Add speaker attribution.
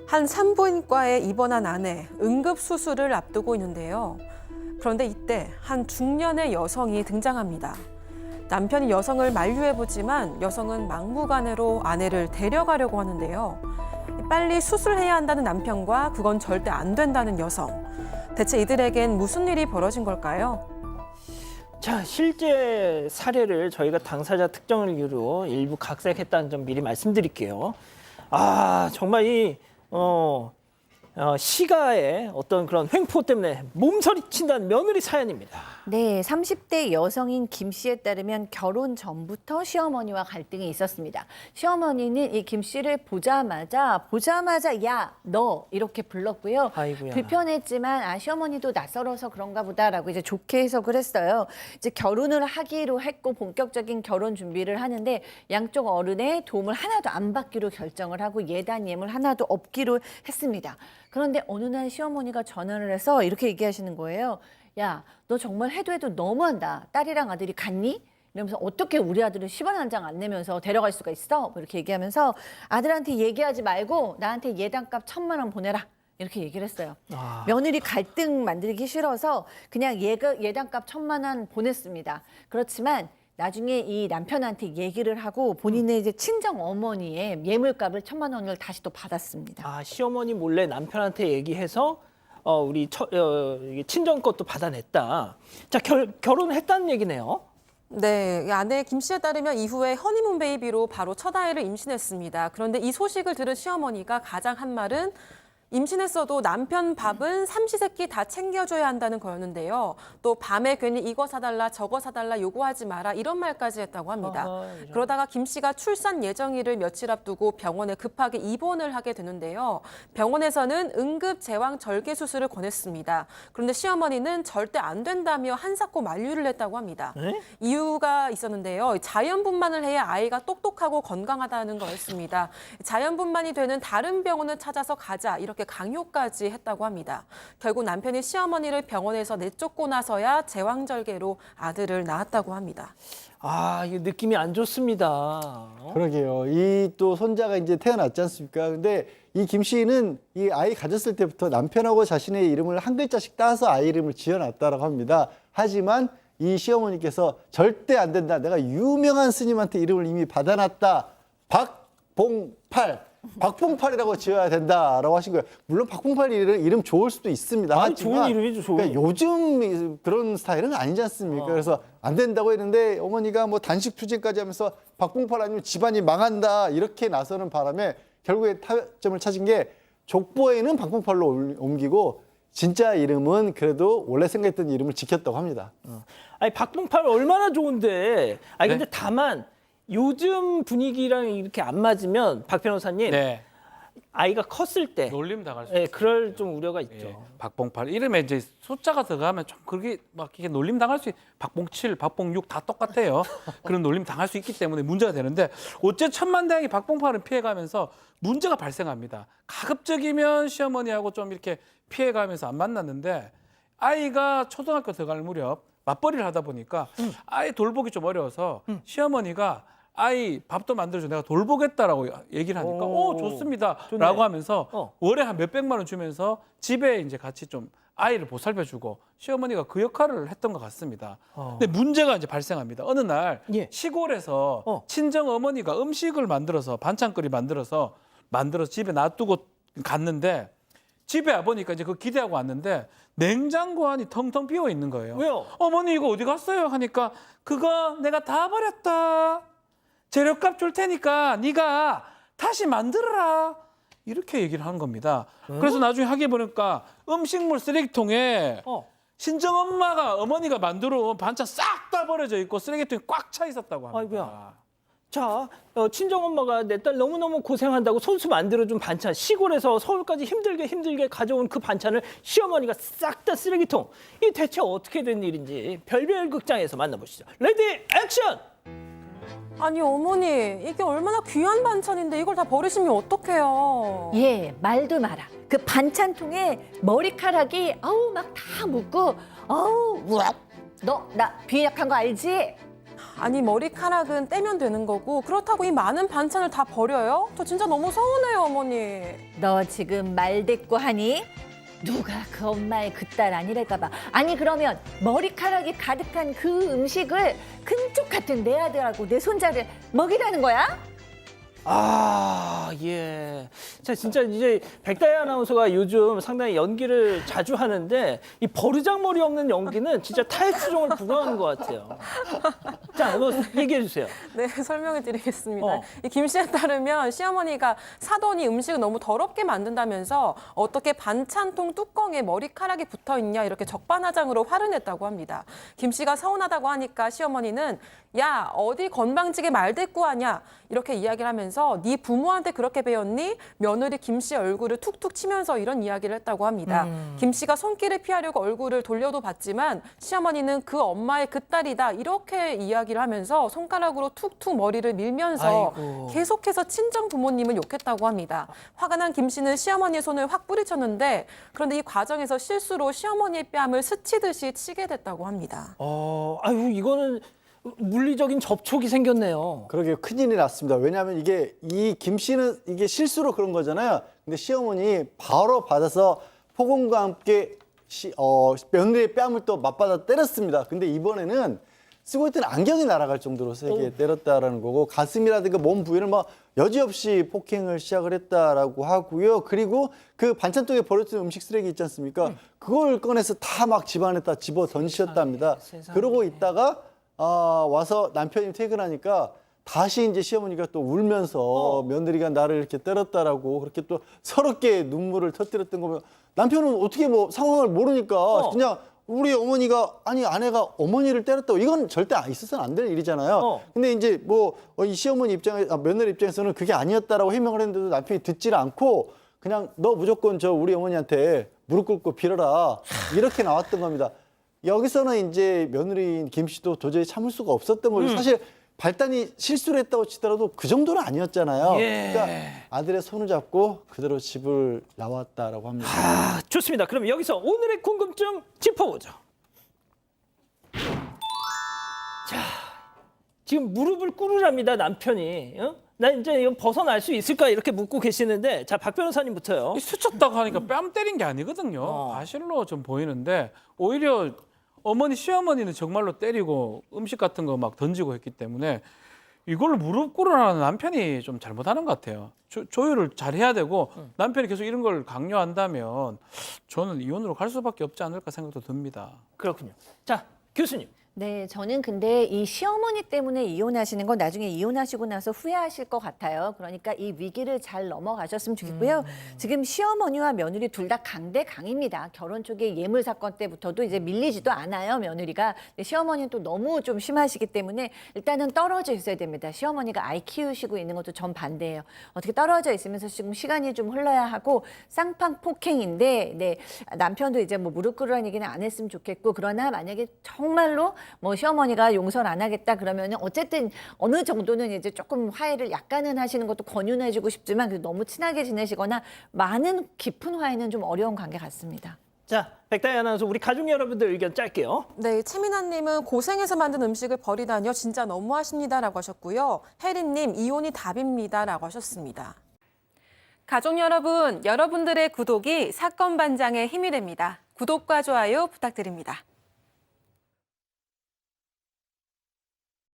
Speaker 1: 한 산부인과에 입원한 아내, 응급수술을 앞두고 있는데요. 그런데 이때 한 중년의 여성이 등장합니다. 남편이 여성을 만류해보지만 여성은 막무가내로 아내를 데려가려고 하는데요. 빨리 수술해야 한다는 남편과 그건 절대 안 된다는 여성. 대체 이들에겐 무슨 일이 벌어진 걸까요?
Speaker 2: 자, 실제 사례를 저희가 당사자 특정을 이유로 일부 각색했다는 점 미리 말씀드릴게요. 정말 시가의 어떤 그런 횡포 때문에 몸서리친다는 며느리 사연입니다.
Speaker 3: 네, 30대 여성인 김 씨에 따르면 결혼 전부터 시어머니와 갈등이 있었습니다. 시어머니는 이 김 씨를 보자마자 야, 너 이렇게 불렀고요.
Speaker 2: 아이고야.
Speaker 3: 불편했지만 시어머니도 낯설어서 그런가 보다라고 이제 좋게 해석을 했어요. 이제 결혼을 하기로 했고 본격적인 결혼 준비를 하는데 양쪽 어른의 도움을 하나도 안 받기로 결정을 하고 예단 예물 하나도 없기로 했습니다. 그런데 어느 날 시어머니가 전화를 해서 이렇게 얘기하시는 거예요. 야, 너 정말 해도 너무한다. 딸이랑 아들이 같니? 이러면서 어떻게 우리 아들을 10원 한 장 안 내면서 데려갈 수가 있어? 뭐 이렇게 얘기하면서 아들한테 얘기하지 말고 나한테 예단값 1,000만 원 보내라. 이렇게 얘기를 했어요. 며느리 갈등 만들기 싫어서 그냥 예단값 1,000만 원 보냈습니다. 그렇지만 나중에 이 남편한테 얘기를 하고 본인의 이제 친정 어머니의 예물값을 1,000만 원을 다시 또 받았습니다.
Speaker 2: 시어머니 몰래 남편한테 얘기해서 이게 친정 것도 받아냈다. 자, 결혼을 했다는 얘기네요.
Speaker 1: 네, 아내 김 씨에 따르면 이후에 허니문 베이비로 바로 첫 아이를 임신했습니다. 그런데 이 소식을 들은 시어머니가 가장 한 말은 임신했어도 남편 밥은 삼시세끼 다 챙겨줘야 한다는 거였는데요. 또 밤에 괜히 이거 사달라 저거 사달라 요구하지 마라 이런 말까지 했다고 합니다. 그러다가 김 씨가 출산 예정일을 며칠 앞두고 병원에 급하게 입원을 하게 되는데요. 병원에서는 응급 제왕 절개 수술을 권했습니다. 그런데 시어머니는 절대 안 된다며 한사코 만류를 했다고 합니다. 이유가 있었는데요. 자연분만을 해야 아이가 똑똑하고 건강하다는 거였습니다. 자연분만이 되는 다른 병원을 찾아서 가자 이렇게 강요까지 했다고 합니다. 결국 남편이 시어머니를 병원에서 내쫓고 나서야 제왕절개로 아들을 낳았다고 합니다.
Speaker 2: 이게 느낌이 안 좋습니다.
Speaker 4: 그러게요. 이 또 손자가 이제 태어났지 않습니까? 근데 이 김 씨는 이 아이 가졌을 때부터 남편하고 자신의 이름을 한 글자씩 따서 아이 이름을 지어놨다고 합니다. 하지만 이 시어머니께서 절대 안 된다. 내가 유명한 스님한테 이름을 이미 받아놨다. 박봉팔이라고 지어야 된다라고 하신 거예요. 물론 박봉팔 이름 좋을 수도 있습니다. 하지만
Speaker 2: 좋은 이름이죠, 좋은.
Speaker 4: 그러니까 요즘 그런 스타일은 아니지 않습니까? 그래서 안 된다고 했는데 어머니가 뭐 단식 투쟁까지 하면서 박봉팔 아니면 집안이 망한다 이렇게 나서는 바람에 결국에 타점을 찾은 게 족보에는 박봉팔로 옮기고 진짜 이름은 그래도 원래 생각했던 이름을 지켰다고 합니다.
Speaker 2: 박봉팔 얼마나 좋은데. 근데 다만 요즘 분위기랑 이렇게 안 맞으면 박 변호사님, 아이가 컸을 때
Speaker 5: 놀림 당할 수
Speaker 2: 그럴 좀 우려가 있죠.
Speaker 5: 예, 박봉팔 이름에 이제 숫자가 들어가면 좀 그렇게 막 이게 놀림 당할 수 박봉7, 박봉6 다 똑같아요. 그런 놀림 당할 수 있기 때문에 문제가 되는데 어째 천만다행히 박봉팔은 피해가면서 문제가 발생합니다. 가급적이면 시어머니하고 좀 이렇게 피해가면서 안 만났는데 아이가 초등학교 들어갈 무렵 맞벌이를 하다 보니까 아이 돌보기 좀 어려워서 시어머니가 아이 밥도 만들어줘 내가 돌보겠다라고 얘기를 하니까 좋습니다
Speaker 2: 좋네.
Speaker 5: 라고 하면서 월에 한 몇백만 원 주면서 집에 이제 같이 좀 아이를 보살펴주고 시어머니가 그 역할을 했던 것 같습니다. 근데 문제가 이제 발생합니다. 어느 날 시골에서 친정 어머니가 음식을 만들어서 반찬거리 만들어서 집에 놔두고 갔는데 집에 와보니까 이제 그 기대하고 왔는데 냉장고 안이 텅텅 비어 있는 거예요.
Speaker 2: 왜요?
Speaker 5: 어머니 이거 어디 갔어요? 하니까 그거 내가 다 버렸다. 재료값 줄 테니까 네가 다시 만들어라. 이렇게 얘기를 하는 겁니다. 그래서 나중에 하게 보니까 음식물 쓰레기통에 친정엄마가 어머니가 만들어 온 반찬 싹 다 버려져 있고 쓰레기통이 꽉 차 있었다고 합니다.
Speaker 2: 아이고야. 자, 친정엄마가 내 딸 너무너무 고생한다고 손수 만들어준 반찬, 시골에서 서울까지 힘들게 가져온 그 반찬을 시어머니가 싹 다 쓰레기통. 이 대체 어떻게 된 일인지 별별 극장에서 만나보시죠. 레디 액션!
Speaker 1: 아니 어머니 이게 얼마나 귀한 반찬인데 이걸 다 버리시면 어떡해요?
Speaker 3: 예, 말도 마라. 그 반찬통에 머리카락이 막 다 묻고 우악. 너 나 비약한 거 알지?
Speaker 1: 아니 머리카락은 떼면 되는 거고 그렇다고 이 많은 반찬을 다 버려요? 저 진짜 너무 서운해요, 어머니.
Speaker 3: 너 지금 말대꾸하니? 누가 그 엄마의 그 딸 아니랄까 봐. 아니 그러면 머리카락이 가득한 그 음식을 금쪽 같은 내 아들하고 내 손자를 먹이라는 거야?
Speaker 2: 아, 예. 자, 진짜 이제 백다희 아나운서가 요즘 상당히 연기를 자주 하는데 이 버르장머리 없는 연기는 진짜 타협 수정을 불허하는 것 같아요. 자, 뭐 얘기해 주세요.
Speaker 1: 네, 설명을 드리겠습니다.
Speaker 2: 어.
Speaker 1: 이 김 씨에 따르면 시어머니가 사돈이 음식을 너무 더럽게 만든다면서 어떻게 반찬통 뚜껑에 머리카락이 붙어 있냐 이렇게 적반하장으로 화를 냈다고 합니다. 김 씨가 서운하다고 하니까 시어머니는 야, 어디 건방지게 말대꾸하냐 이렇게 이야기를 하면서 네 부모한테 그렇게 배웠니? 며느리 김 씨의 얼굴을 툭툭 치면서 이런 이야기를 했다고 합니다. 김 씨가 손길을 피하려고 얼굴을 돌려도 봤지만 시어머니는 그 엄마의 그 딸이다 이렇게 이야기를 하면서 손가락으로 툭툭 머리를 밀면서
Speaker 2: 아이고.
Speaker 1: 계속해서 친정 부모님을 욕했다고 합니다. 화가 난 김 씨는 시어머니의 손을 확 뿌리쳤는데 그런데 이 과정에서 실수로 시어머니의 뺨을 스치듯이 치게 됐다고 합니다.
Speaker 2: 아유, 이거는 물리적인 접촉이 생겼네요.
Speaker 4: 그러게 큰일이 났습니다. 왜냐하면 이게 이 김 씨는 이게 실수로 그런 거잖아요. 근데 시어머니 바로 받아서 폭언과 함께 며느리의 뺨을 또 맞받아 때렸습니다. 근데 이번에는 쓰고 있던 안경이 날아갈 정도로 세게 때렸다라는 거고 가슴이라든가 몸 부위를 뭐 여지없이 폭행을 시작을 했다라고 하고요. 그리고 그 반찬통에 버려진 음식 쓰레기 있지 않습니까? 그걸 꺼내서 다 막 집안에다 집어 던지셨답니다.
Speaker 2: 세상에.
Speaker 4: 그러고 있다가 와서 남편이 퇴근하니까 다시 이제 시어머니가 또 울면서 며느리가 나를 이렇게 때렸다라고 그렇게 또 서럽게 눈물을 터뜨렸던 거면 남편은 어떻게 뭐 상황을 모르니까 그냥 우리 어머니가 아니 아내가 어머니를 때렸다고 이건 절대 있어서는 안 될 일이잖아요. 근데 이제 뭐 이 시어머니 며느리 입장에서는 그게 아니었다라고 해명을 했는데도 남편이 듣질 않고 그냥 너 무조건 저 우리 어머니한테 무릎 꿇고 빌어라 이렇게 나왔던 겁니다. 여기서는 이제 며느리인 김 씨도 도저히 참을 수가 없었던 거죠. 사실 발단이 실수를 했다고 치더라도 그 정도는 아니었잖아요.
Speaker 2: 예.
Speaker 4: 그러니까 아들의 손을 잡고 그대로 집을 나왔다라고 합니다.
Speaker 2: 아, 좋습니다. 그럼 여기서 오늘의 궁금증 짚어보죠. 자, 지금 무릎을 꿇으랍니다, 남편이. 나 이제 이건 벗어날 수 있을까 이렇게 묻고 계시는데, 자, 박 변호사님부터요.
Speaker 5: 이 스쳤다고 하니까 뺨 때린 게 아니거든요. 과실로 좀 보이는데 오히려 어머니 시어머니는 정말로 때리고 음식 같은 거 막 던지고 했기 때문에 이걸 무릎 꿇으라는 남편이 좀 잘못하는 것 같아요. 조율을 잘 해야 되고 남편이 계속 이런 걸 강요한다면 저는 이혼으로 갈 수밖에 없지 않을까 생각도 듭니다.
Speaker 2: 그렇군요. 자, 교수님.
Speaker 3: 네, 저는 근데 이 시어머니 때문에 이혼하시는 건 나중에 이혼하시고 나서 후회하실 것 같아요. 그러니까 이 위기를 잘 넘어가셨으면 좋겠고요. 지금 시어머니와 며느리 둘 다 강대강입니다. 결혼 쪽에 예물 사건 때부터도 이제 밀리지도 않아요, 며느리가. 근데 시어머니는 또 너무 좀 심하시기 때문에 일단은 떨어져 있어야 됩니다. 시어머니가 아이 키우시고 있는 것도 전 반대예요. 어떻게 떨어져 있으면서 지금 시간이 좀 흘러야 하고 쌍방폭행인데 네, 남편도 이제 뭐 무릎 꿇으라는 얘기는 안 했으면 좋겠고 그러나 만약에 정말로 뭐 시어머니가 용서를 안 하겠다 그러면은 어쨌든 어느 정도는 이제 조금 화해를 약간은 하시는 것도 권유해주고 싶지만 너무 친하게 지내시거나 많은 깊은 화해는 좀 어려운 관계 같습니다.
Speaker 2: 자, 백다희 아나운서 우리 가족 여러분들 의견 짧게요.
Speaker 1: 네, 최민아님은 고생해서 만든 음식을 버리다니요 진짜 너무하십니다라고 하셨고요. 혜린님 이혼이 답입니다라고 하셨습니다. 가족 여러분, 여러분들의 구독이 사건 반장의 힘이 됩니다. 구독과 좋아요 부탁드립니다.